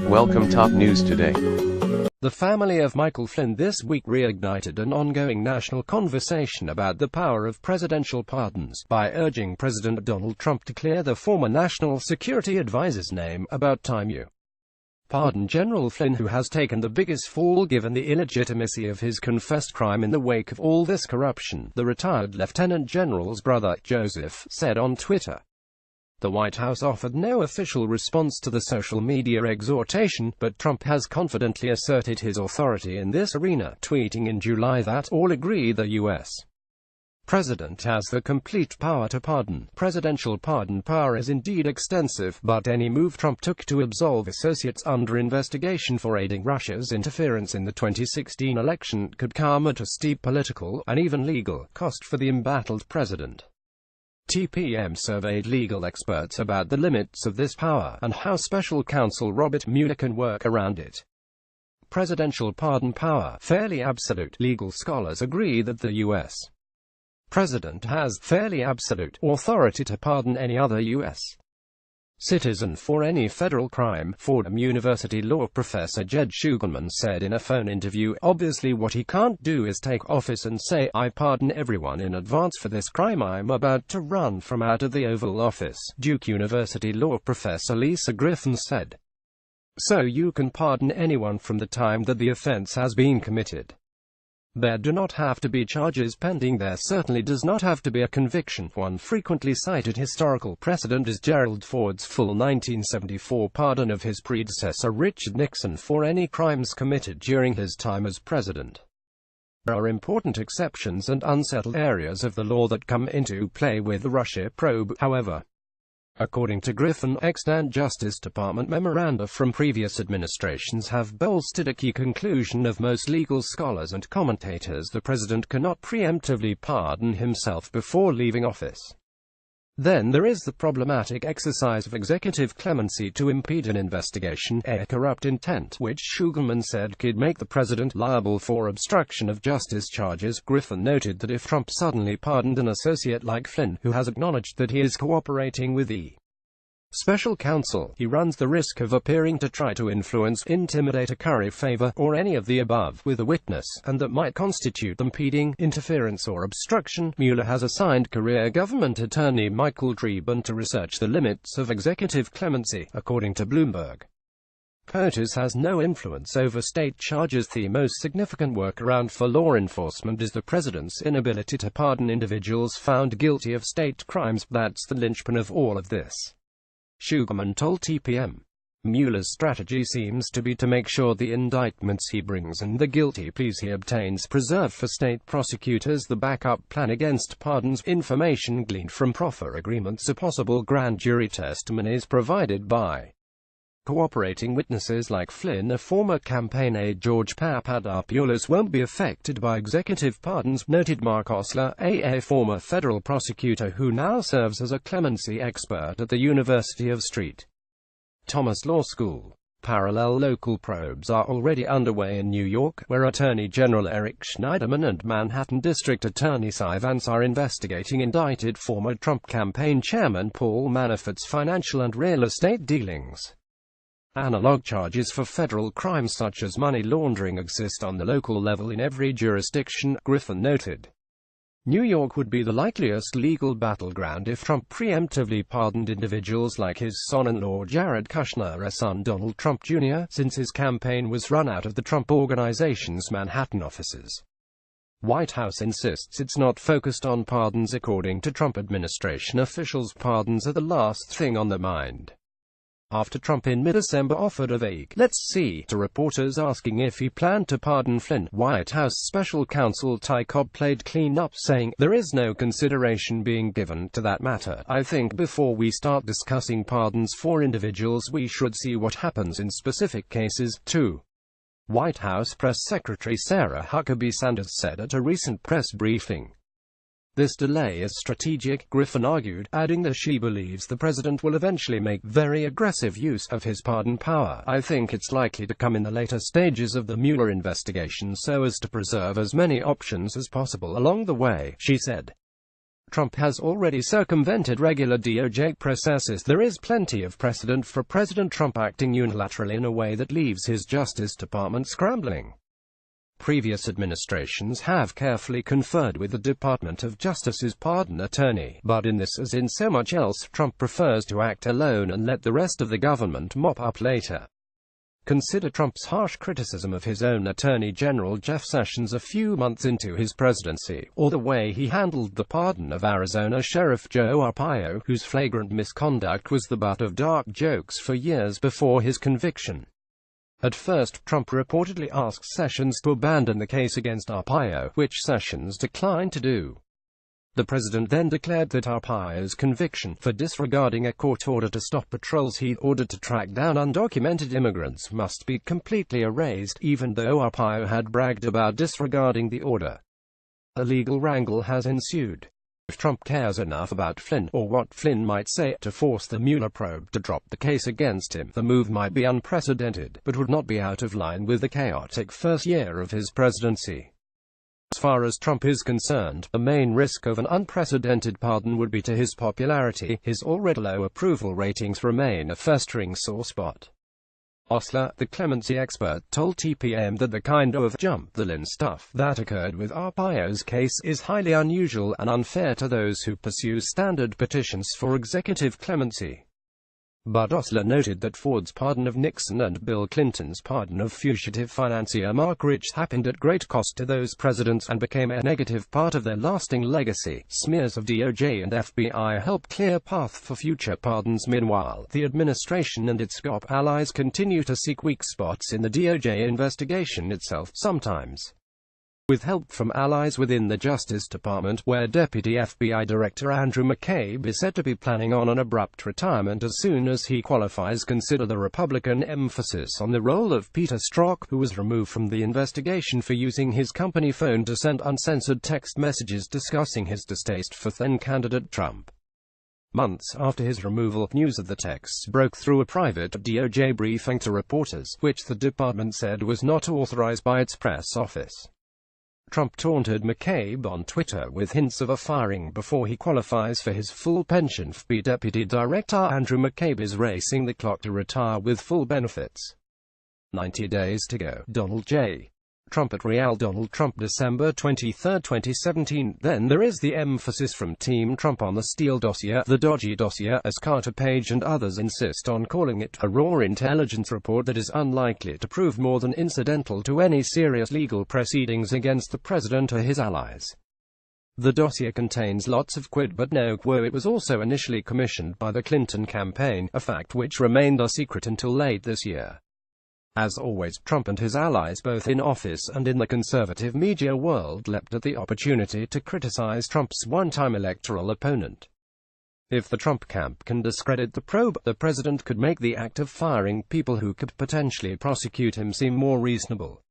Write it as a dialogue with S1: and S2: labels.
S1: Welcome top news today.
S2: The family of Michael Flynn this week reignited an ongoing national conversation about the power of presidential pardons by urging President Donald Trump to clear the former National Security Advisor's name. About time you pardon General Flynn, who has taken the biggest fall given the illegitimacy of his confessed crime in the wake of all this corruption, the retired Lieutenant General's brother, Joseph, said on Twitter. The White House offered no official response to the social media exhortation, but Trump has confidently asserted his authority in this arena, tweeting in July that all agree the U.S. President has the complete power to pardon. Presidential pardon power is indeed extensive, but any move Trump took to absolve associates under investigation for aiding Russia's interference in the 2016 election could come at a steep political, and even legal, cost for the embattled president. TPM surveyed legal experts about the limits of this power, and how special counsel Robert Mueller can work around it. Presidential pardon power, fairly absolute. Legal scholars agree that the U.S. President has fairly absolute authority to pardon any other U.S. citizen for any federal crime. Fordham University law professor Jed Shugerman said in a phone interview, "Obviously what he can't do is take office and say, I pardon everyone in advance for this crime I'm about to run from out of the Oval Office." Duke University law professor Lisa Griffin said, "So you can pardon anyone from the time that the offense has been committed. There do not have to be charges pending. There certainly does not have to be a conviction." One frequently cited historical precedent is Gerald Ford's full 1974 pardon of his predecessor Richard Nixon for any crimes committed during his time as president. There are important exceptions and unsettled areas of the law that come into play with the Russia probe, however. According to Griffin, extant Justice Department memoranda from previous administrations have bolstered a key conclusion of most legal scholars and commentators: the president cannot preemptively pardon himself before leaving office. Then there is the problematic exercise of executive clemency to impede an investigation, a corrupt intent, which Shugerman said could make the president liable for obstruction of justice charges. Griffin noted that if Trump suddenly pardoned an associate like Flynn, who has acknowledged that he is cooperating with the special counsel, he runs the risk of appearing to try to influence, intimidate, or curry favor, or any of the above, with a witness, and that might constitute impeding, interference, or obstruction. Mueller has assigned career government attorney Michael Flynn to research the limits of executive clemency, according to Bloomberg. POTUS has no influence over state charges. The most significant workaround for law enforcement is the president's inability to pardon individuals found guilty of state crimes. That's the linchpin of all of this, Shugerman told TPM. Mueller's strategy seems to be to make sure the indictments he brings and the guilty pleas he obtains preserve for state prosecutors the backup plan against pardons, information gleaned from proffer agreements, or possible grand jury testimonies provided by cooperating witnesses like Flynn. A former campaign aide, George Papadopoulos, won't be affected by executive pardons, noted Mark Osler, a former federal prosecutor who now serves as a clemency expert at the University of St. Thomas Law School. Parallel local probes are already underway in New York, where Attorney General Eric Schneiderman and Manhattan District Attorney Cy Vance are investigating indicted former Trump campaign chairman Paul Manafort's financial and real estate dealings. Analog charges for federal crimes such as money laundering exist on the local level in every jurisdiction, Griffin noted. New York would be the likeliest legal battleground if Trump preemptively pardoned individuals like his son-in-law Jared Kushner, a son Donald Trump Jr., since his campaign was run out of the Trump Organization's Manhattan offices. White House insists it's not focused on pardons. According to Trump administration officials, pardons are the last thing on their mind. After Trump in mid-December offered a vague "let's see" to reporters asking if he planned to pardon Flynn, White House special counsel Ty Cobb played clean-up, saying, "There is no consideration being given to that matter. I think before we start discussing pardons for individuals we should see what happens in specific cases, too." White House Press Secretary Sarah Huckabee Sanders said at a recent press briefing. This delay is strategic, Griffin argued, adding that she believes the president will eventually make very aggressive use of his pardon power. "I think it's likely to come in the later stages of the Mueller investigation so as to preserve as many options as possible along the way," she said. Trump has already circumvented regular DOJ processes, there is plenty of precedent for President Trump acting unilaterally in a way that leaves his Justice Department scrambling. Previous administrations have carefully conferred with the Department of Justice's pardon attorney, but in this as in so much else, Trump prefers to act alone and let the rest of the government mop up later. Consider Trump's harsh criticism of his own Attorney General Jeff Sessions a few months into his presidency, or the way he handled the pardon of Arizona Sheriff Joe Arpaio, whose flagrant misconduct was the butt of dark jokes for years before his conviction. At first, Trump reportedly asked Sessions to abandon the case against Arpaio, which Sessions declined to do. The president then declared that Arpaio's conviction for disregarding a court order to stop patrols he'd ordered to track down undocumented immigrants must be completely erased, even though Arpaio had bragged about disregarding the order. A legal wrangle has ensued. If Trump cares enough about Flynn, or what Flynn might say, to force the Mueller probe to drop the case against him, the move might be unprecedented, but would not be out of line with the chaotic first year of his presidency. As far as Trump is concerned, the main risk of an unprecedented pardon would be to his popularity. His already low approval ratings remain a festering sore spot. Osler, the clemency expert, told TPM that the kind of jump-the-line stuff that occurred with Arpaio's case is highly unusual and unfair to those who pursue standard petitions for executive clemency. But Osler noted that Ford's pardon of Nixon and Bill Clinton's pardon of fugitive financier Mark Rich happened at great cost to those presidents and became a negative part of their lasting legacy. Smears of DOJ and FBI help clear path for future pardons. Meanwhile, the administration and its GOP allies continue to seek weak spots in the DOJ investigation itself, sometimes with help from allies within the Justice Department, where Deputy FBI Director Andrew McCabe is said to be planning on an abrupt retirement as soon as he qualifies. Consider the Republican emphasis on the role of Peter Strzok, who was removed from the investigation for using his company phone to send uncensored text messages discussing his distaste for then-candidate Trump. Months after his removal, news of the texts broke through a private DOJ briefing to reporters, which the department said was not authorized by its press office. Trump taunted McCabe on Twitter with hints of a firing before he qualifies for his full pension. FBI Deputy Director Andrew McCabe is racing the clock to retire with full benefits. 90 days to go. Donald J. Trump at Real. Donald Trump, December 23, 2017. Then there is the emphasis from Team Trump on the Steele dossier, the dodgy dossier, as Carter Page and others insist on calling it, a raw intelligence report that is unlikely to prove more than incidental to any serious legal proceedings against the president or his allies. The dossier contains lots of quid but no quo. It was also initially commissioned by the Clinton campaign, a fact which remained a secret until late this year. As always, Trump and his allies, both in office and in the conservative media world, leapt at the opportunity to criticize Trump's one-time electoral opponent. If the Trump camp can discredit the probe, the president could make the act of firing people who could potentially prosecute him seem more reasonable.